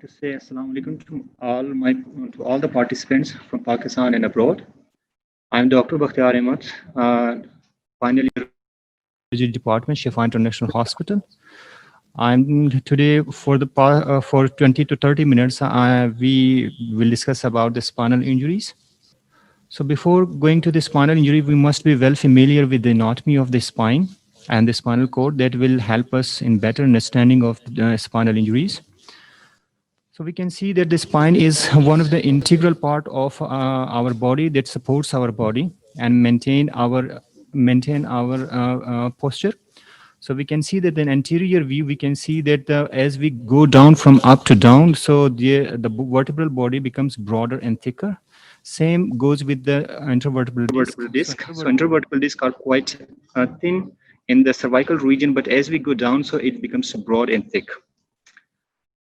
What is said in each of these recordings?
like to say Assalamu alaikum to all the participants from Pakistan and abroad. I'm Dr. Bakhtiar Ahmed, final year Neurosurgery Department, Shifa International Hospital. I'm today for 20 to 30 minutes. We will discuss about the spinal injuries. So before going to the spinal injury, we must be well familiar with the anatomy of the spine and the spinal cord. That will help us in better understanding of the spinal injuries. So we can see that the spine is one of the integral part of our body that supports our body and maintain our posture. So we can see that in anterior view, we can see that as we go down from up to down, so the vertebral body becomes broader and thicker. Same goes with the intervertebral disc. So intervertebral disc are quite thin in the cervical region, but as we go down, so it becomes broad and thick.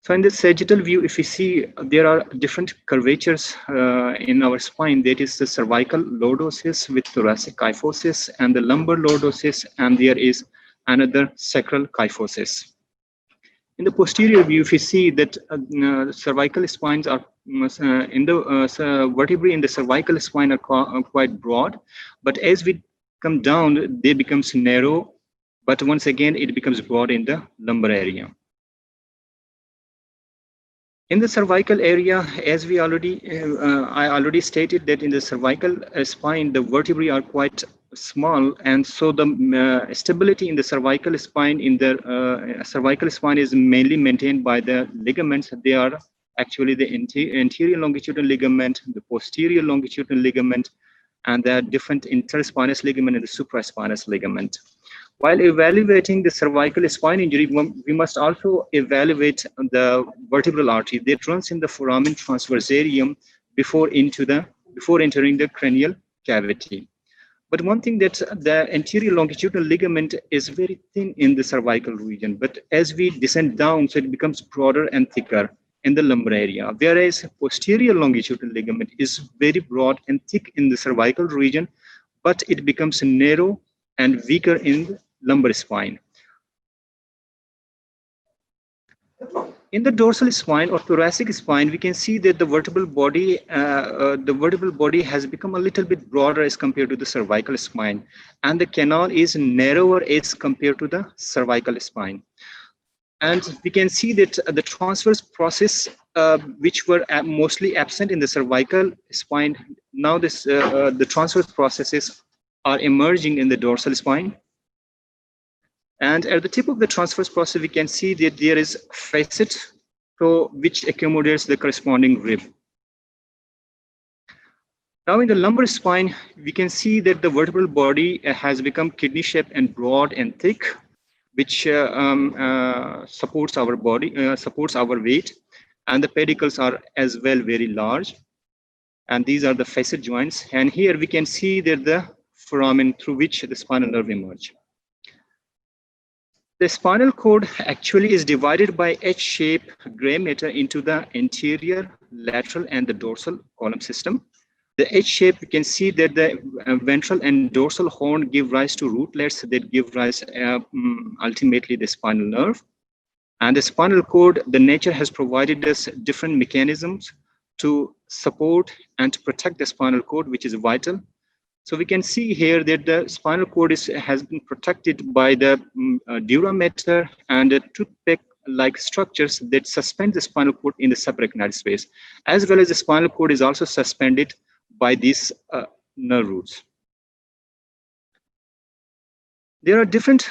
So in the sagittal view, if you see, there are different curvatures in our spine. That is the cervical lordosis with thoracic kyphosis and the lumbar lordosis, and there is another sacral kyphosis. In the posterior view, if you see that cervical spines are vertebrae in the cervical spine are quite broad, but as we come down, they becomes narrow, but once again, it becomes broad in the lumbar area. In the cervical area, as we I already stated that in the cervical spine, the vertebrae are quite small, and so the stability in the cervical spine is mainly maintained by the ligaments. They are actually the anterior longitudinal ligament, the posterior longitudinal ligament, and the different interspinous ligament and the supraspinous ligament. While evaluating the cervical spine injury, we must also evaluate the vertebral artery that runs in the foramen transversarium before entering the cranial cavity. But one thing that the anterior longitudinal ligament is very thin in the cervical region, but as we descend down, so it becomes broader and thicker in the lumbar area, whereas posterior longitudinal ligament is very broad and thick in the cervical region, but it becomes narrow and weaker in the lumbar spine. In the dorsal spine or thoracic spine, we can see that the vertebral body has become a little bit broader as compared to the cervical spine, and the canal is narrower as compared to the cervical spine. And we can see that the transverse process, which were mostly absent in the cervical spine, now the transverse processes are emerging in the dorsal spine. And at the tip of the transverse process, we can see that there is facet, so which accommodates the corresponding rib. Now in the lumbar spine, we can see that the vertebral body has become kidney-shaped and broad and thick, which supports our body, supports our weight, and the pedicles are as well very large. And these are the facet joints. And here we can see that the foramen through which the spinal nerve emerge. The spinal cord actually is divided by H-shaped gray matter into the anterior, lateral, and the dorsal column system. The H-shape, you can see that the ventral and dorsal horn give rise to rootlets that give rise ultimately the spinal nerve. And the spinal cord, the nature has provided us different mechanisms to support and to protect the spinal cord, which is vital. So we can see here that the spinal cord has been protected by the dura mater and the toothpick-like structures that suspend the spinal cord in the suprachiasmatic space, as well as the spinal cord is also suspended by these nerve roots. There are different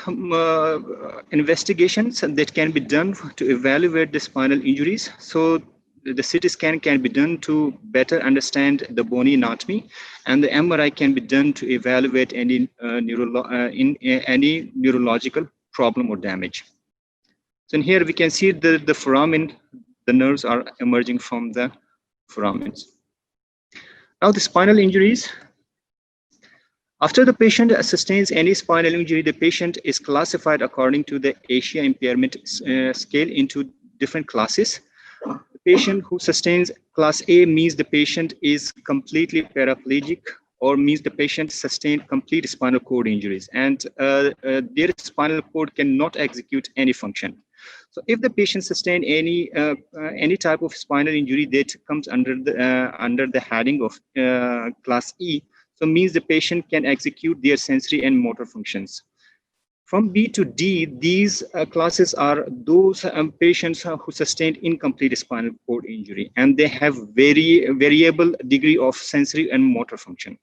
investigations that can be done to evaluate the spinal injuries. So the CT scan can be done to better understand the bony anatomy, and the MRI can be done to evaluate any any neurological problem or damage. So in here we can see the foramen, the nerves are emerging from the foramens. Now the spinal injuries. After the patient sustains any spinal injury, the patient is classified according to the ASIA impairment scale into different classes. The patient who sustains class A means the patient is completely paraplegic, or means the patient sustained complete spinal cord injuries, and their spinal cord cannot execute any function. So if the patient sustained any type of spinal injury that comes under the heading of class E, so means the patient can execute their sensory and motor functions. From B to D, these classes are those patients who sustained incomplete spinal cord injury, and they have very variable degree of sensory and motor function.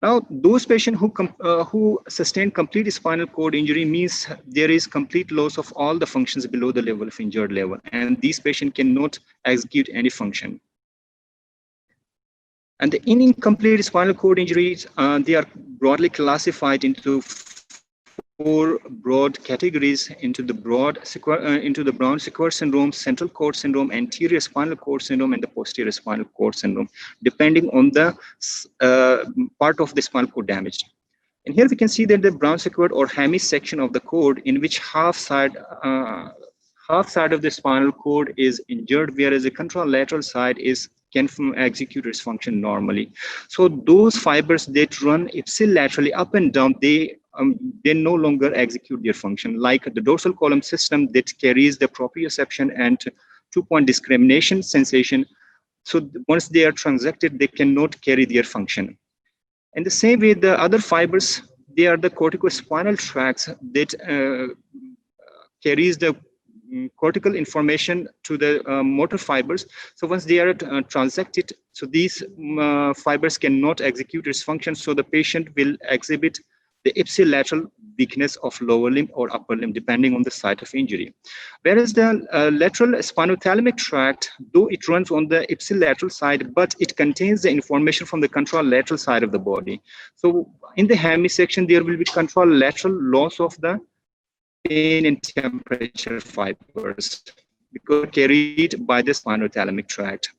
Now, those patients who sustain complete spinal cord injury means there is complete loss of all the functions below the level of injured level, and these patients cannot execute any function. And the incomplete spinal cord injuries, they are broadly classified into four broad categories: into the brown sequoia syndrome, central cord syndrome, anterior spinal cord syndrome, and the posterior spinal cord syndrome, depending on the part of the spinal cord damaged. And here we can see that the brown sequoia or hemisection of the cord, in which half side of the spinal cord is injured, whereas the contralateral side can execute its function normally. So those fibers that run ipsilaterally up and down, they no longer execute their function, like the dorsal column system that carries the proprioception and 2-point discrimination sensation. So once they are transected, they cannot carry their function. In the same way, the other fibers, they are the corticospinal tracts that carries the cortical information to the motor fibers. So once they are transected, so these fibers cannot execute its function, so the patient will exhibit the ipsilateral weakness of lower limb or upper limb, depending on the site of injury. Whereas the lateral spinothalamic tract, though it runs on the ipsilateral side, but it contains the information from the contralateral side of the body. So in the hemisection, there will be contralateral loss of the pain and temperature fibers because carried by the spinothalamic tract.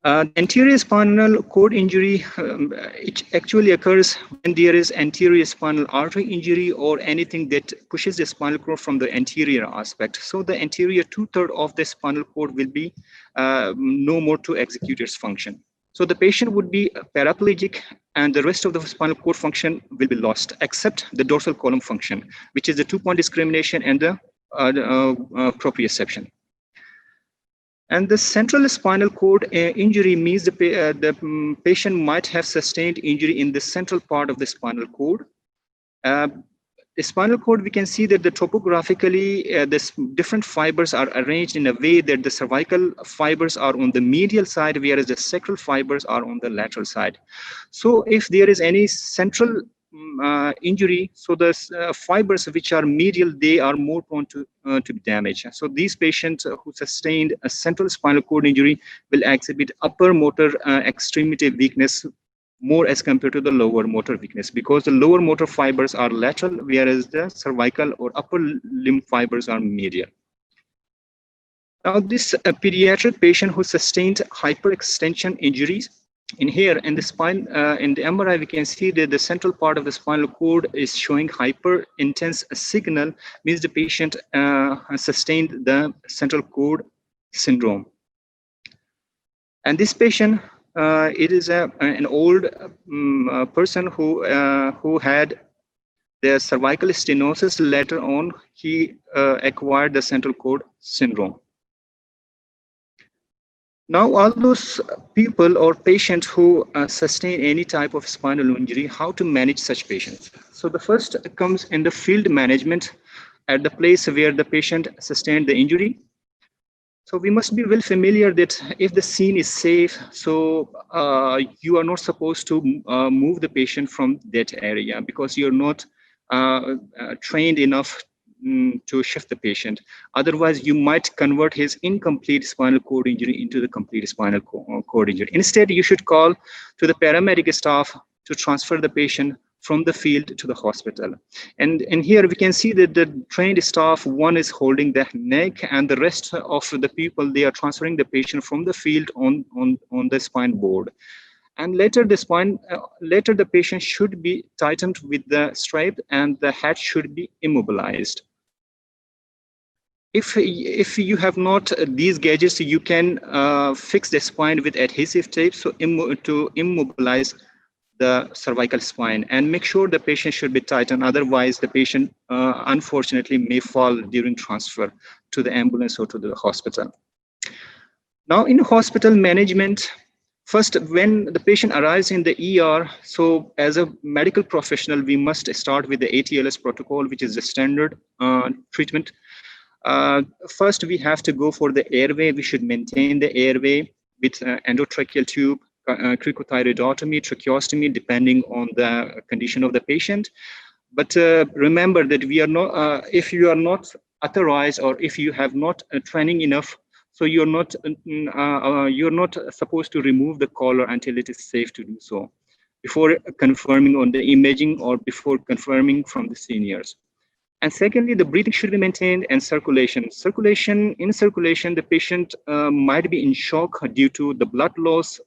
Anterior spinal cord injury, it actually occurs when there is anterior spinal artery injury or anything that pushes the spinal cord from the anterior aspect. So the anterior 2/3 of the spinal cord will be no more to execute its function. So the patient would be paraplegic, and the rest of the spinal cord function will be lost, except the dorsal column function, which is the 2-point discrimination and the proprioception. And the central spinal cord injury means the patient might have sustained injury in the central part of the spinal cord. The spinal cord, we can see that the topographically, the different fibers are arranged in a way that the cervical fibers are on the medial side, whereas the sacral fibers are on the lateral side. So if there is any central injury, so the fibers which are medial, they are more prone to damage. So these patients who sustained a central spinal cord injury will exhibit upper motor extremity weakness more as compared to the lower motor weakness, because the lower motor fibers are lateral, whereas the cervical or upper limb fibers are medial. Now this pediatric patient who sustained hyperextension injuries, in here in the spine, in the MRI, we can see that the central part of the spinal cord is showing hyper intense signal, means the patient sustained the central cord syndrome. And this patient, it is an old person who had the cervical stenosis. Later on, he acquired the central cord syndrome. Now, all those people or patients who sustain any type of spinal injury, how to manage such patients? So the first comes in the field management at the place where the patient sustained the injury. So we must be well familiar that if the scene is safe, so you are not supposed to move the patient from that area, because you're not trained enough to shift the patient. Otherwise, you might convert his incomplete spinal cord injury into the complete spinal cord injury. Instead, you should call to the paramedic staff to transfer the patient from the field to the hospital. And here we can see that the trained staff, one is holding the neck, and the rest of the people, they are transferring the patient from the field on the spine board. And later the patient should be tightened with the strap, and the head should be immobilized. If you have not these gadgets, you can fix the spine with adhesive tape, so to immobilize the cervical spine, and make sure the patient should be tightened. Otherwise, the patient unfortunately may fall during transfer to the ambulance or to the hospital. Now, in hospital management, first, when the patient arrives in the ER, so as a medical professional, we must start with the ATLS protocol, which is the standard treatment. First, we have to go for the airway. We should maintain the airway with endotracheal tube, cricothyroidotomy, tracheostomy, depending on the condition of the patient. But remember that we are not, if you are not authorized or if you have not training enough, so you're not supposed to remove the collar until it is safe to do so, before confirming on the imaging or before confirming from the seniors. And secondly, the breathing should be maintained, and circulation. In circulation, the patient might be in shock due to the blood loss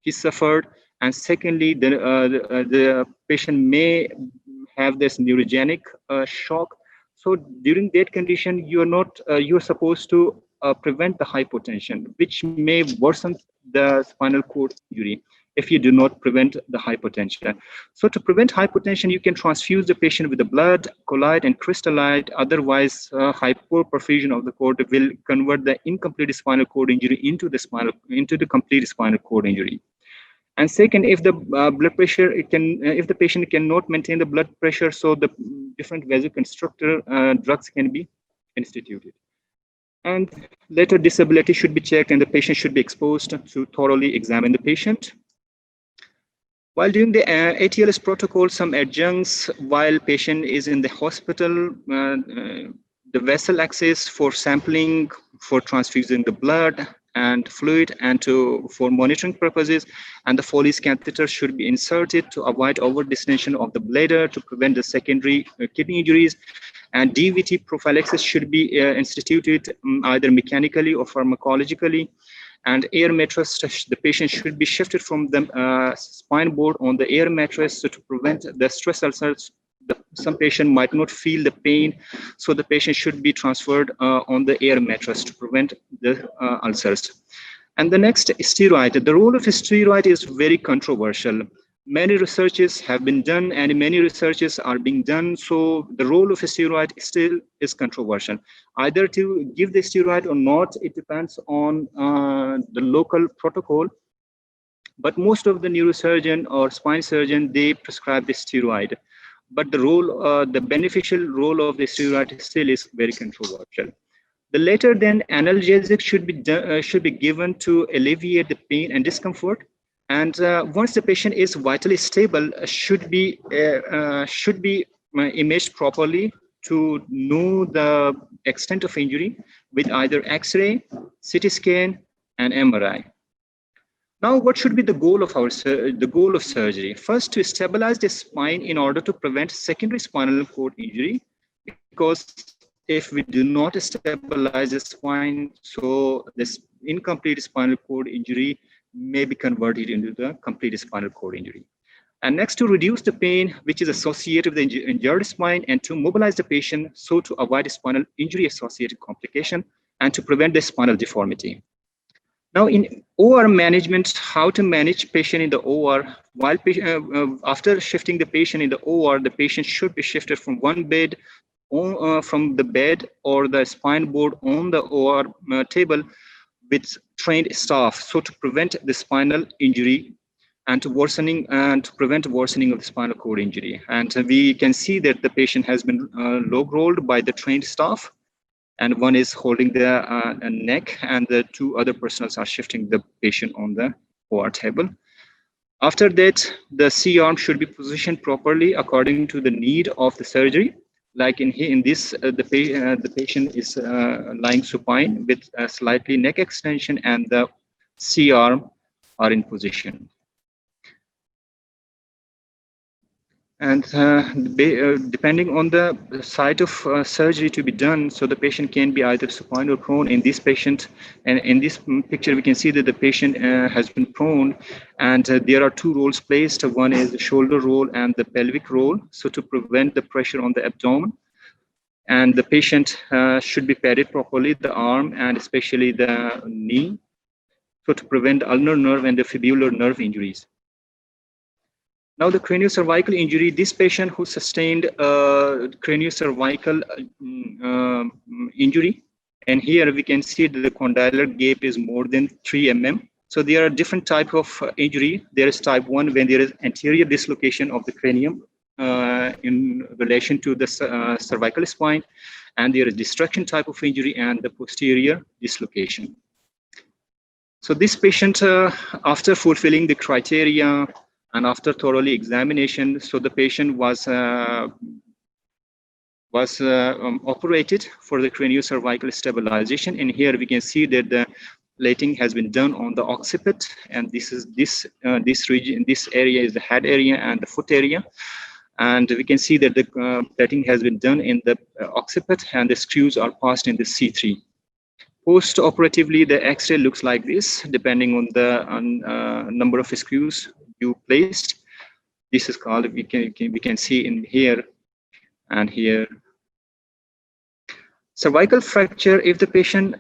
he suffered. And secondly, the patient may have this neurogenic shock. So during that condition, you're supposed to prevent the hypotension, which may worsen the spinal cord injury if you do not prevent the hypotension. So to prevent hypotension, you can transfuse the patient with the blood, colloid, and crystallite. Otherwise, hypoperfusion of the cord will convert the incomplete spinal cord injury into the complete spinal cord injury. And second, if the blood pressure, if the patient cannot maintain the blood pressure, so the different vasoconstrictor drugs can be instituted. And later, disability should be checked, and the patient should be exposed to thoroughly examine the patient. While doing the ATLS protocol, some adjuncts while patient is in the hospital, the vessel access for sampling, for transfusing the blood and fluid, and for monitoring purposes, and the Foley's catheter should be inserted to avoid over-distension of the bladder to prevent the secondary kidney injuries. And DVT prophylaxis should be instituted either mechanically or pharmacologically. And air mattress, the patient should be shifted from the spine board on the air mattress to prevent the stress ulcers. Some patient might not feel the pain, so the patient should be transferred on the air mattress to prevent the ulcers. And the next, steroid. The role of steroid is very controversial. Many researches have been done and many researches are being done. So the role of a steroid still is controversial. Either to give the steroid or not, it depends on the local protocol. But most of the neurosurgeon or spine surgeon, they prescribe the steroid. But the beneficial role of the steroid still is very controversial. The later then analgesic should be given to alleviate the pain and discomfort. And once the patient is vitally stable, should be imaged properly to know the extent of injury with either X-ray, CT scan, and MRI. Now, what should be the goal of surgery? First, to stabilize the spine in order to prevent secondary spinal cord injury, because if we do not stabilize the spine, so this incomplete spinal cord injury may be converted into the complete spinal cord injury. And next, to reduce the pain which is associated with the injured spine, and to mobilize the patient so to avoid spinal injury associated complication and to prevent the spinal deformity. Now, in OR management, how to manage patient in the OR? While after shifting the patient in the OR, the patient should be shifted from one bed, from the bed or the spine board on the OR table with trained staff, so to prevent the spinal injury and to prevent worsening of the spinal cord injury. And we can see that the patient has been log rolled by the trained staff, and one is holding the neck, and the two other persons are shifting the patient on the OR table. After that, the C-arm should be positioned properly according to the need of the surgery. Like in this, the patient is lying supine with a slightly neck extension, and the C-arm are in position. And depending on the site of surgery to be done, so the patient can be either supine or prone. In this patient, and in this picture, we can see that the patient has been prone, and there are two rolls placed. One is the shoulder roll and the pelvic roll, so to prevent the pressure on the abdomen. And the patient should be padded properly, the arm and especially the knee, so to prevent ulnar nerve and the fibular nerve injuries. Now the craniocervical injury, this patient who sustained craniocervical injury, and here we can see that the condylar gap is more than 3 mm. So there are different type of injury. There is type 1 when there is anterior dislocation of the cranium in relation to the cervical spine, and there is destruction type of injury and the posterior dislocation. So this patient, after fulfilling the criteria and after thoroughly examination, so the patient was operated for the craniocervical stabilization. And here we can see that the plating has been done on the occiput, and this region, this area is the head area and the foot area. And we can see that the plating has been done in the occiput, and the screws are passed in the C3. Post-operatively, the X-ray looks like this, depending on the number of screws you placed. This is called, we can see in here and here. Cervical fracture, if the patient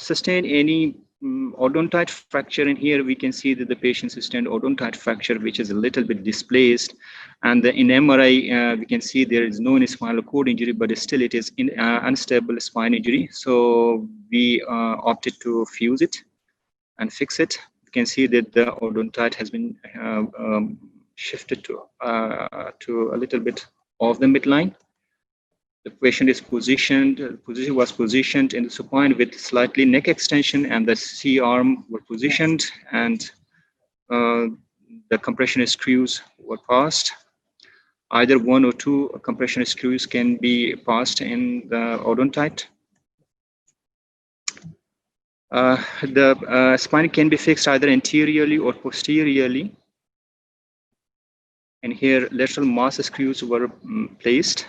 sustained any odontite fracture, in here we can see that the patient sustained odontite fracture, which is a little bit displaced. And in MRI, we can see there is no spinal cord injury, but still it is unstable spine injury. So we opted to fuse it and fix it. You can see that the odontite has been shifted to a little bit off the midline. The patient is positioned, was positioned in the supine with slightly neck extension, and the C-arm were positioned, and the compression screws were passed. Either 1 or 2 compression screws can be passed in the odontite. The spine can be fixed either anteriorly or posteriorly. And here lateral mass screws were placed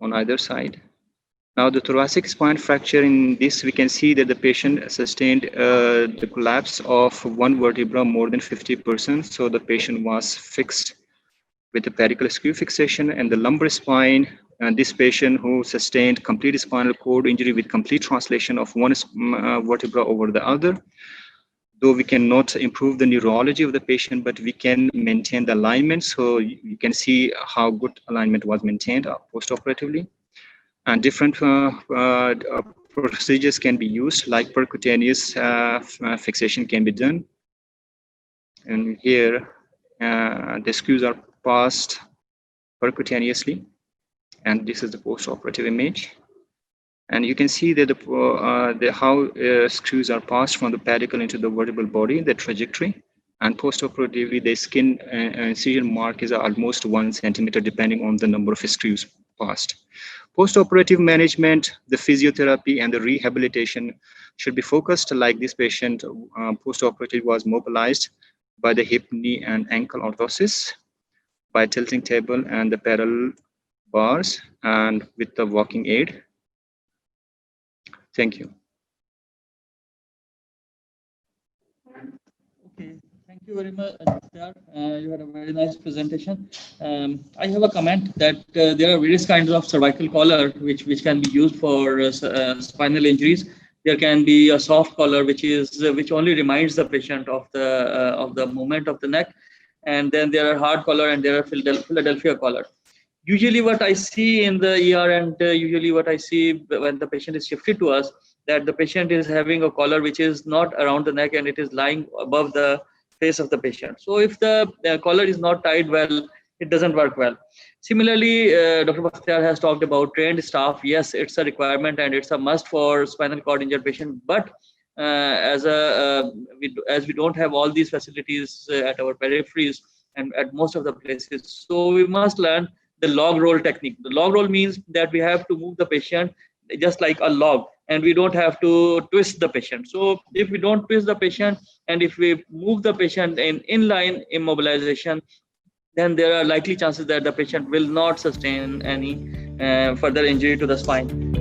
on either side. Now the thoracic spine fracture, in this we can see that the patient sustained the collapse of one vertebra more than 50%. So the patient was fixed with the pedicle screw fixation, and the lumbar spine, and this patient who sustained complete spinal cord injury with complete translation of one vertebra over the other. Though we cannot improve the neurology of the patient, but we can maintain the alignment. So you can see how good alignment was maintained post-operatively. And different procedures can be used, like percutaneous fixation can be done. And here, the screws are passed percutaneously. And this is the post-operative image. And you can see that how screws are passed from the pedicle into the vertebral body, the trajectory. And post-operatively, the skin incision mark is almost 1 centimeter, depending on the number of screws passed. Post-operative management, the physiotherapy and the rehabilitation should be focused. Like this patient, post-operative was mobilized by the hip, knee, and ankle orthosis, by tilting table and the pedal bars, and with the walking aid. Thank you. Okay, thank you very much, Bakhtiar. You had a very nice presentation. I have a comment that there are various kinds of cervical collar which can be used for spinal injuries. There can be a soft collar which only reminds the patient of the movement of the neck, and then there are hard collar and there are Philadelphia collar. Usually what I see in the ER, and usually what I see when the patient is shifted to us, that the patient is having a collar which is not around the neck and it is lying above the face of the patient. So if the collar is not tied well, it doesn't work well. Similarly, Dr. Bakhtiar has talked about trained staff. Yes, it's a requirement and it's a must for spinal cord injured patient. But as we don't have all these facilities at our peripheries and at most of the places, so we must learn the log roll technique. The log roll means that we have to move the patient just like a log, and we don't have to twist the patient. So if we don't twist the patient and if we move the patient in inline immobilization, then there are likely chances that the patient will not sustain any further injury to the spine.